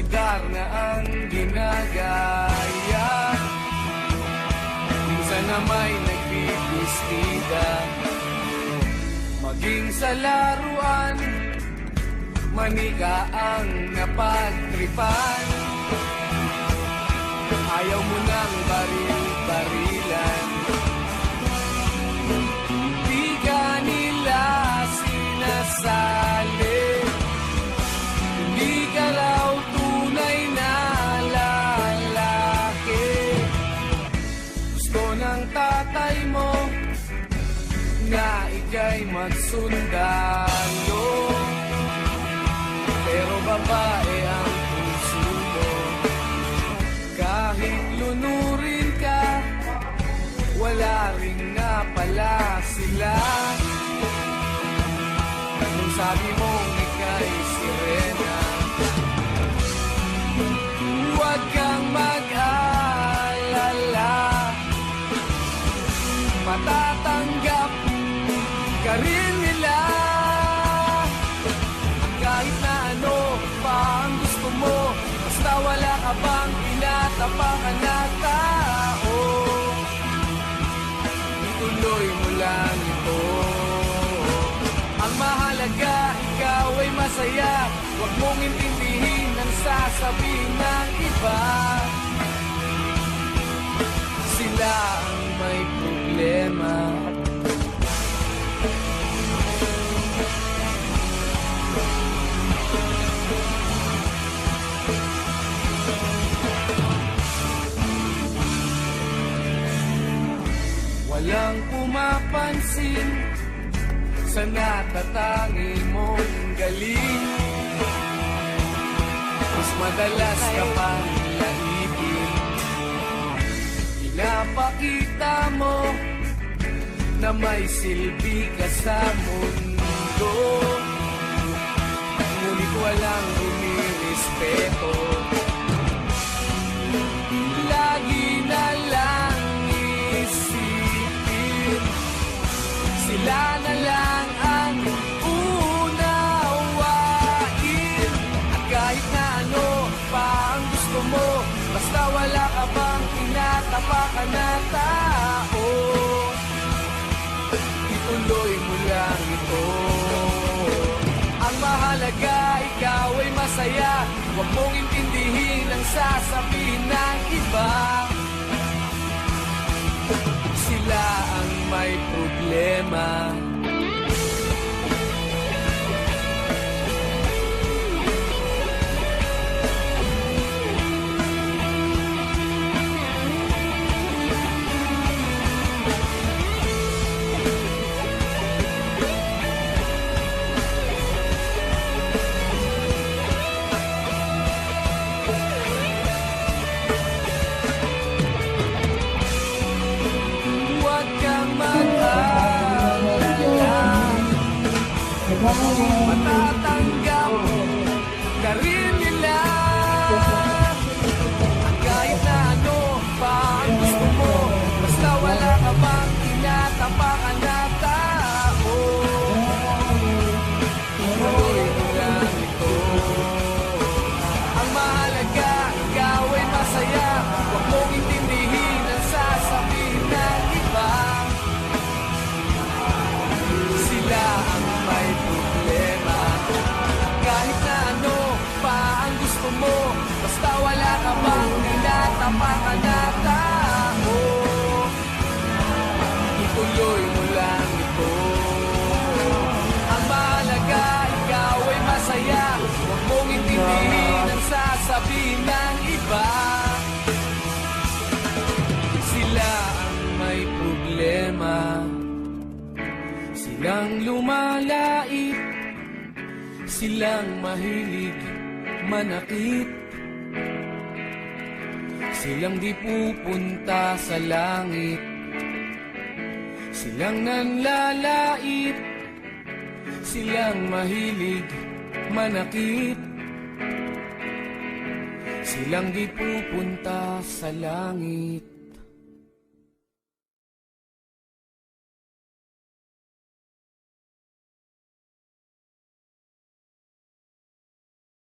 lugar na ang ginagaya. Minsan na may nagbibistida, maging sa laruan, manika ang napagtripan. Ayaw mo nang baril-barilan, di ka nila sinasali. Hindi ka raw tunay na lalaki. Gusto ng tatay mo na ika'y magsundalo, pero babae ang puso mo. Kahit lunurin ka, wala rin nga pala sila. Nung sabi mong ika'y sirena, huwag kang mag-alala, matatanggap ka rin nila. Kahit na ano pa ang gusto mo, basta wala ka bang tinatapakan na tao, ituloy mo lang ito. Ang mahalaga, ikaw ay masaya, huwag mong intindihin ang sasabihin ng iba. Sila ang may problema. Walang pumapansin sa natatangi mong galing. Mas madalas ka pang laipin, pinapakita mo na may silbi ka sa mundo, ngunit walang rumirespeto. Lagi na lang isipin, sila na lang ang unawain. At kahit na ano pa ang gusto mo, basta wala ka bang tinatapakan na tao, ituloy mo lang ito. Ang mahalaga, ikaw ay masaya, huwag mong intindihin ang sasabihin ng iba. Sila ang may problema. Matatanggap ka rin nila. Kahit na ano pa ang gusto mo, basta wala ka bang tinatapakan na tao, ituloy mo lang ito. Ang mahalaga, ikaw ay masaya, huwag mong intindihin ang sasabihin ng iba. Sila ang may problema. Kahit na ano pa ang gusto mo, basta wala ka bang tinatapakan na tao, ituloy mo lang ito. Ang mahalaga, ikaw ay masaya, huwag mong intindihin ang sasabihin ng iba. Sila ang may problema. Silang lumalait, silang mahilig manakit, silang di pupunta sa langit, silang nanlalait, silang mahilig manakit, silang di pupunta sa langit.